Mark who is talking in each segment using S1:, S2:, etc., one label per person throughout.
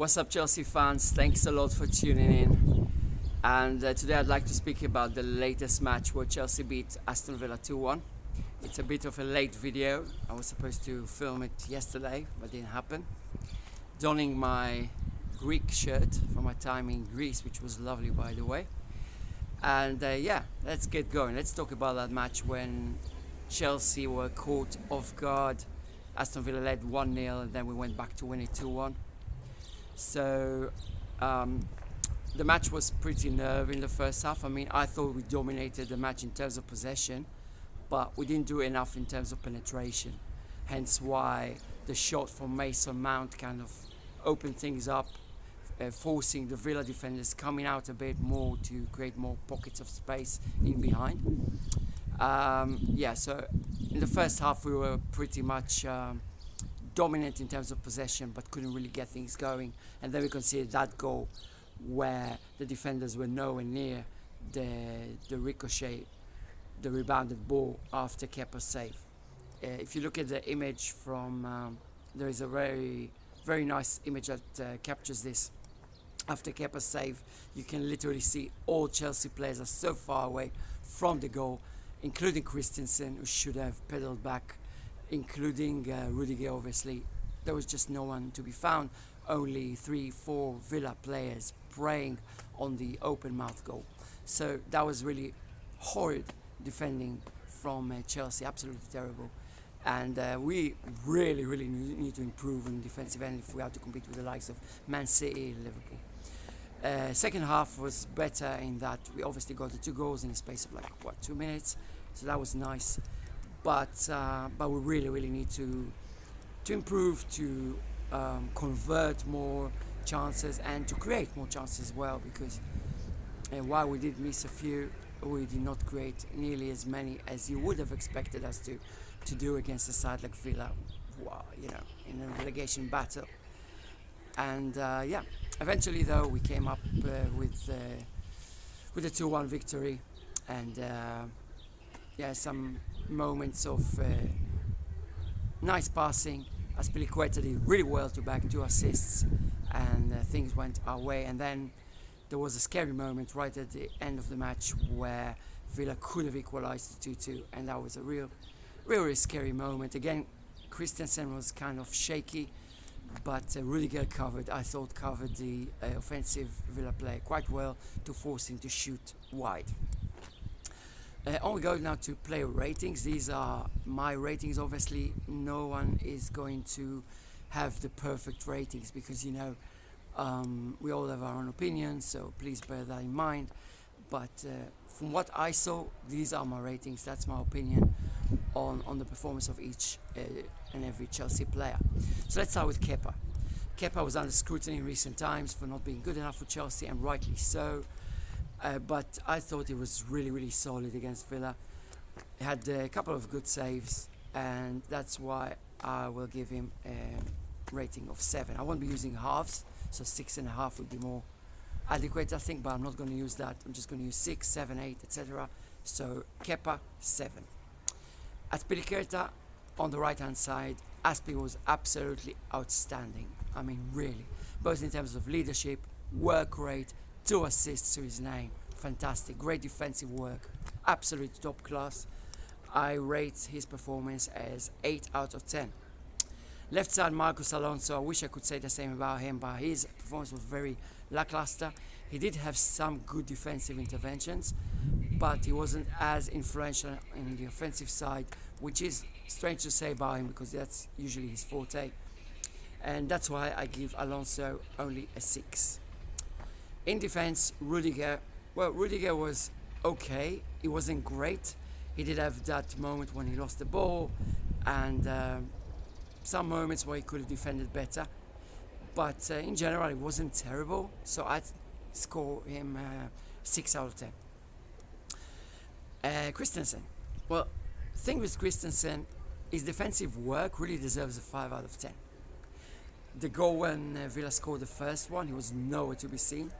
S1: What's up, Chelsea fans? Thanks a lot for tuning in. And today I'd like to speak about the latest match where Chelsea beat Aston Villa 2-1. It's a bit of a late video. I was supposed to film it yesterday, but didn't happen. Donning my Greek shirt from my time in Greece, which was lovely, by the way. And let's get going. Let's talk about that match when Chelsea were caught off guard. Aston Villa led 1-0 and then we went back to win it 2-1. So the match was pretty nervy in the first half. I mean, I thought we dominated the match in terms of possession, but we didn't do enough in terms of penetration. Hence why the shot from Mason Mount kind of opened things up, forcing the Villa defenders coming out a bit more to create more pockets of space in behind. So in the first half we were pretty much dominant in terms of possession, but couldn't really get things going. And then we conceded that goal where the defenders were nowhere near the ricochet, the rebounded ball after Kepa's save. If you look at the image from, there is a very, very nice image that captures this. After Kepa's save, you can literally see all Chelsea players are so far away from the goal, including Christensen, who should have pedalled back, including Rudiger, obviously. There was just no one to be found. Only 3-4 Villa players preying on the open mouth goal. So that was really horrid defending from Chelsea, absolutely terrible. And we really need to improve in defensive end if we have to compete with the likes of Man City, Liverpool. Second half was better in that we obviously got the 2 goals in the space of 2 minutes. So that was nice. But we really need to improve, to convert more chances and to create more chances as well, because while we did miss a few, we did not create nearly as many as you would have expected us to do against a side like Villa, in a relegation battle. And eventually though we came up with a 2-1 victory, and some moments of nice passing. Aspilicueta did really well to bag 2 assists, and things went our way. And then there was a scary moment right at the end of the match where Villa could have equalised to 2-2, and that was a really scary moment. Again, Christensen was kind of shaky, but Rudiger covered the offensive Villa player quite well to force him to shoot wide. On we go now to player ratings. These are my ratings. Obviously, no one is going to have the perfect ratings because, we all have our own opinions, so please bear that in mind. But from what I saw, these are my ratings. That's my opinion on the performance of each and every Chelsea player. So let's start with Kepa. Kepa was under scrutiny in recent times for not being good enough for Chelsea, and rightly so. But I thought he was really solid against Villa. He had a couple of good saves, and that's why I will give him a rating of 7. I won't be using halves, so 6.5 would be more adequate, I think, but I'm not going to use that. I'm just going to use 6, 7, 8, etc. So Kepa, 7. Aspilicueta on the right hand side. Aspi was absolutely outstanding. I mean, really, both in terms of leadership, work rate, 2 assists to his name. Fantastic. Great defensive work. Absolute top class. I rate his performance as 8 out of 10. Left side, Marcos Alonso. I wish I could say the same about him, but his performance was very lackluster. He did have some good defensive interventions, but he wasn't as influential in the offensive side, which is strange to say about him because that's usually his forte. And that's why I give Alonso only a 6. In defense, Rudiger. Well, Rudiger was okay. He wasn't great. He did have that moment when he lost the ball, and some moments where he could have defended better. But in general, it wasn't terrible. So I'd score him 6 out of 10. Christensen. Well, the thing with Christensen, his defensive work really deserves a 5 out of 10. The goal when Villa scored the first one, he was nowhere to be seen.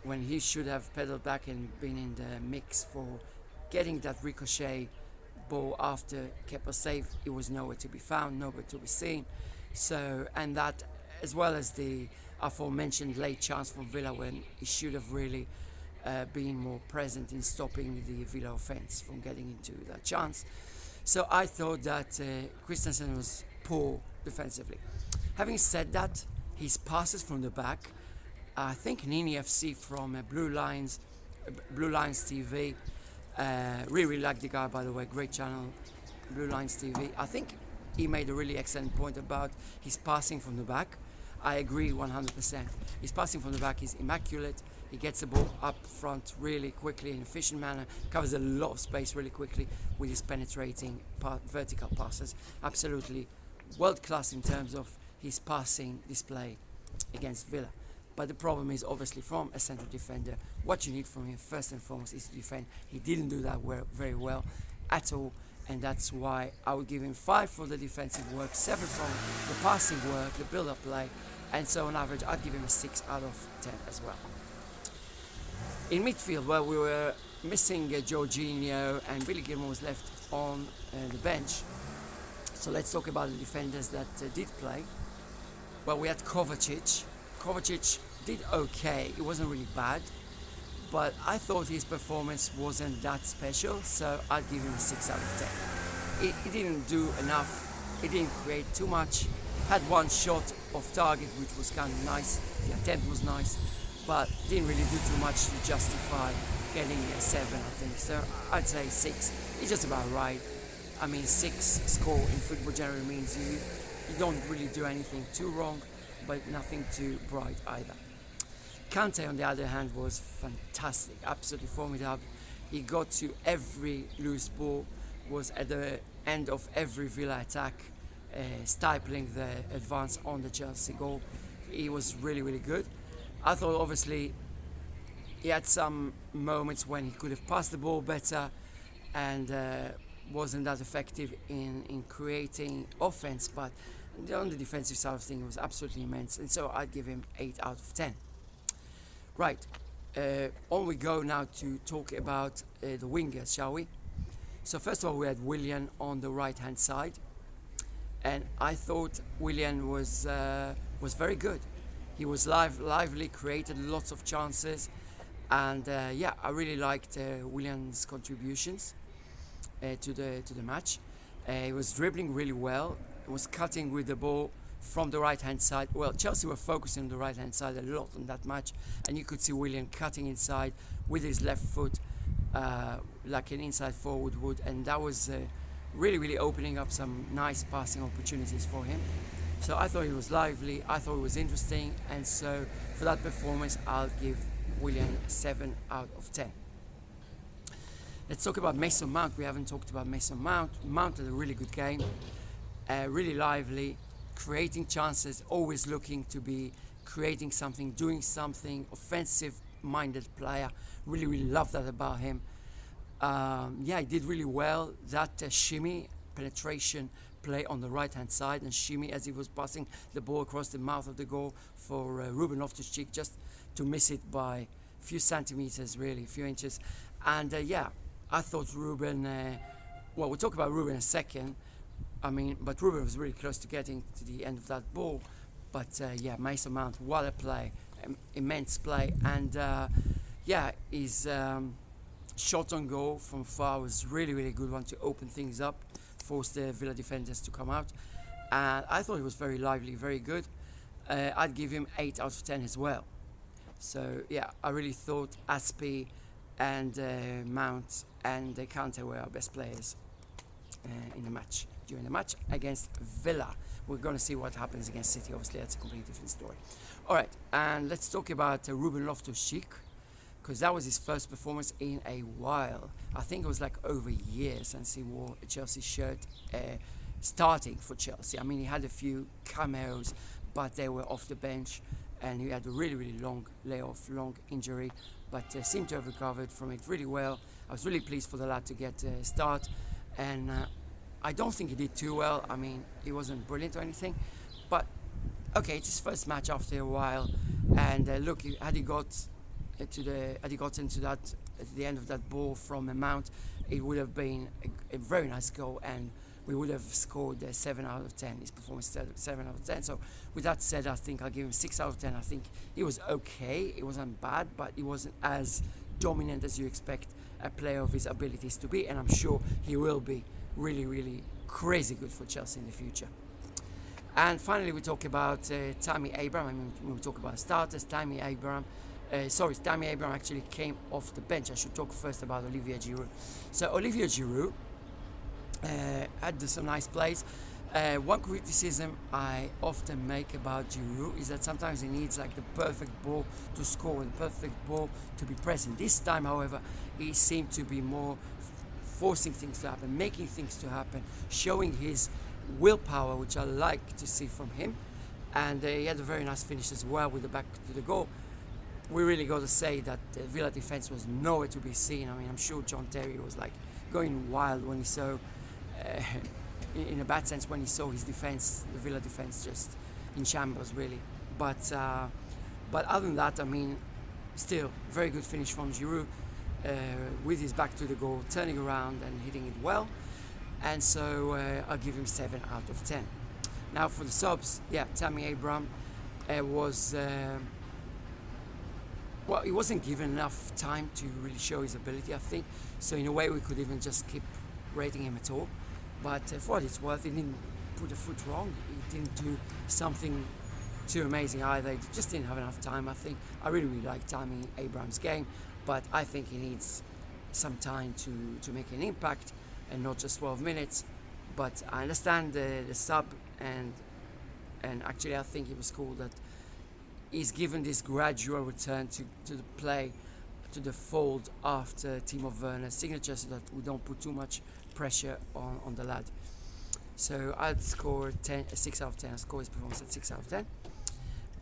S1: When he should have pedaled back and been in the mix for getting that ricochet ball after Kepa's save, it was nowhere to be found, nowhere to be seen. So, and that, as well as the aforementioned late chance from Villa when he should have really been more present in stopping the Villa offence from getting into that chance. So I thought that Christensen was poor defensively. Having said that, his passes from the back, I think Nini FC from Blue Lines TV, really like the guy, by the way, great channel, Blue Lines TV. I think he made a really excellent point about his passing from the back. I agree 100%. His passing from the back is immaculate. He gets the ball up front really quickly in an efficient manner, covers a lot of space really quickly with his penetrating vertical passes. Absolutely world class in terms of his passing display against Villa. But the problem is obviously from a central defender, what you need from him first and foremost is to defend. He didn't do that very well at all, and that's why I would give him 5 for the defensive work, 7 from the passing work, the build-up play, and so on average I'd give him a 6 out of 10 as well. In midfield, well, we were missing Jorginho, and Billy Gilmour was left on the bench. So let's talk about the defenders that did play. Well, we had Kovacic. Kovacic did okay. It wasn't really bad, but I thought his performance wasn't that special, so I'd give him a 6 out of 10. He didn't do enough. He didn't create too much. Had one shot off target, which was kind of nice. The attempt was nice, but didn't really do too much to justify getting a 7, I think. So I'd say 6. It's just about right. I mean, 6 score in football generally means you don't really do anything too wrong, but nothing too bright either. Kante, on the other hand, was fantastic, absolutely formidable. He got to every loose ball, was at the end of every Villa attack, stifling the advance on the Chelsea goal. He was really, really good. I thought, obviously, he had some moments when he could have passed the ball better and wasn't that effective in creating offense, but on the defensive side of things, it was absolutely immense, and so I'd give him 8 out of 10. Right, on we go now to talk about the wingers, shall we? So first of all, we had Willian on the right-hand side, and I thought Willian was very good. He was lively, created lots of chances, and I really liked Willian's contributions to the match. He was dribbling really well. He was cutting with the ball from the right-hand side. Well, Chelsea were focusing on the right-hand side a lot on that match, and you could see Willian cutting inside with his left foot like an inside forward would, and that was really, really opening up some nice passing opportunities for him. So I thought he was lively, I thought he was interesting, and so for that performance I'll give Willian 7 out of 10. Let's talk about Mason Mount. We haven't talked about Mason Mount. Mount had a really good game, really lively, creating chances, always looking to be creating something, doing something, offensive-minded player. Really, really love that about him. He did really well. That shimmy, penetration play on the right-hand side, and shimmy as he was passing the ball across the mouth of the goal for Ruben Loftus-Cheek, just to miss it by a few centimeters, really, a few inches. And I thought Ruben, we'll talk about Ruben in a second. But Ruben was really close to getting to the end of that ball. But Mason Mount, what a play, immense play. And his shot on goal from far was really, really good one to open things up, force the Villa defenders to come out. And I thought he was very lively, very good. I'd give him 8 out of 10 as well. So I really thought Aspi and Mount and Kante were our best players during the match against Villa. We're going to see what happens against City. Obviously, that's a completely different story. All right, and let's talk about Ruben Loftus-Cheek, because that was his first performance in a while. I think it was like over a year since he wore a Chelsea shirt starting for Chelsea. He had a few cameos, but they were off the bench, and he had a really, really long layoff, long injury, but seemed to have recovered from it really well. I was really pleased for the lad to get a start, and I don't think he did too well. He wasn't brilliant or anything, but okay, it's his first match after a while, and had he got into that at the end of that ball from a Mount, it would have been a very nice goal and we would have scored 7 out of 10. His performance 7 out of 10. So with that said, I think I'll give him 6 out of 10. I think he was okay. It wasn't bad, but he wasn't as dominant as you expect a player of his abilities to be, and I'm sure he will be really, really crazy good for Chelsea in the future. And finally, we talk about Tammy Abraham. I mean, when we talk about starters, Tammy Abraham actually came off the bench. I should talk first about Olivier Giroud. So Olivier Giroud had some nice plays. One criticism I often make about Giroud is that sometimes he needs like the perfect ball to score and the perfect ball to be present. This time, however, he seemed to be more forcing things to happen, making things to happen, showing his willpower, which I like to see from him. And he had a very nice finish as well with the back to the goal. We really got to say that the Villa defense was nowhere to be seen. I mean, I'm sure John Terry was like going wild when he saw, in a bad sense, when he saw his defense, the Villa defense, just in shambles, really. But other than that, I mean, still very good finish from Giroud, with his back to the goal, turning around and hitting it well. And so I'll give him 7 out of 10. Now for the subs, yeah, Tammy Abraham was, well, he wasn't given enough time to really show his ability, I think. So in a way, we could even just keep rating him at all. But for what it's worth, he didn't put a foot wrong. He didn't do something too amazing either. He just didn't have enough time, I think. I really, really like Tammy Abraham's game, but I think he needs some time to make an impact and not just 12 minutes. But I understand the sub, and actually I think it was cool that he's given this gradual return to the play, to the fold after Timo Werner's signature, so that we don't put too much pressure on the lad. So I'd score 6 out of 10. I score his performance at 6 out of 10.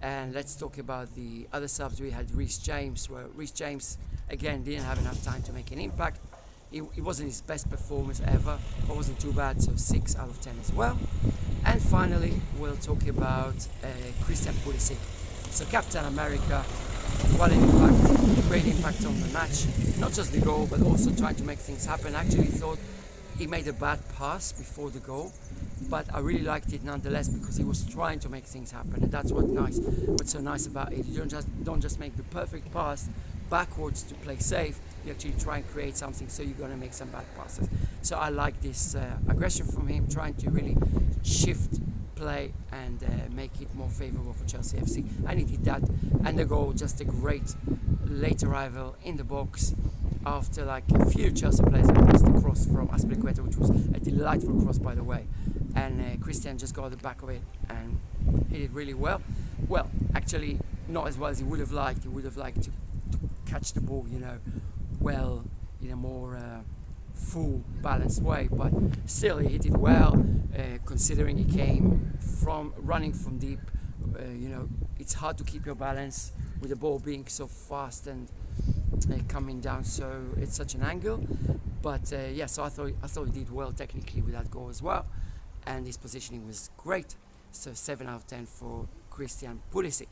S1: And let's talk about the other subs. We had Reece James, where Reece James again didn't have enough time to make an impact. It wasn't his best performance ever, but wasn't too bad, so 6 out of 10 as well. And finally, we'll talk about Christian Pulisic. So Captain America, what an impact, great impact on the match. Not just the goal, but also trying to make things happen. I actually thought he made a bad pass before the goal, but I really liked it nonetheless because he was trying to make things happen, and that's what's so nice about it. You don't just make the perfect pass backwards to play safe. You actually try and create something, so you're going to make some bad passes. So I like this aggression from him, trying to really shift play and make it more favourable for Chelsea FC, and he did that. And the goal, just a great late arrival in the box after like a few Chelsea players had missed the cross from Aspilicueta, which was a delightful cross, by the way. And Christian just got the back of it and hit it really well. Well, actually, not as well as he would have liked. He would have liked to catch the ball, well, in a more full, balanced way. But still, he hit it well, considering he came from running from deep. It's hard to keep your balance with the ball being so fast and coming down, so it's such an angle. But so I thought he did well technically with that goal as well, and his positioning was great. So 7 out of 10 for Christian Pulisic.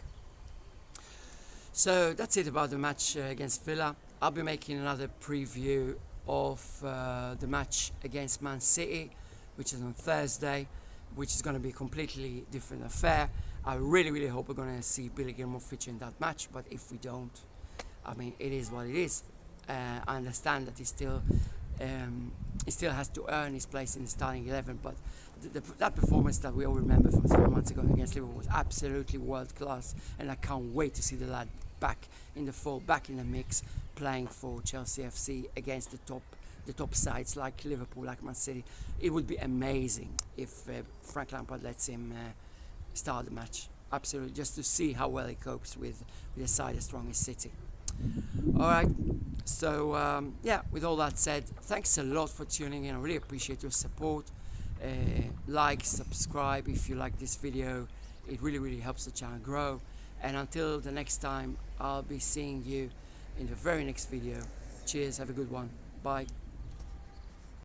S1: So that's it about the match against Villa. I'll be making another preview of the match against Man City, which is on Thursday, which is going to be a completely different affair. I really, really hope we're going to see Billy Gilmour feature in that match, but if we don't, I mean, it is what it is. I understand that he still has to earn his place in the starting 11, but that performance that we all remember from 3 months ago against Liverpool was absolutely world class, and I can't wait to see the lad back in the fold, back in the mix, playing for Chelsea FC against the top sides like Liverpool, like Man City. It would be amazing if Frank Lampard lets him start the match. Absolutely, just to see how well he copes with a side as strong as City. Alright, so with all that said, thanks a lot for tuning in. I really appreciate your support. Like, subscribe if you like this video. It really, really helps the channel grow. And until the next time, I'll be seeing you in the very next video. Cheers, have a good one. Bye.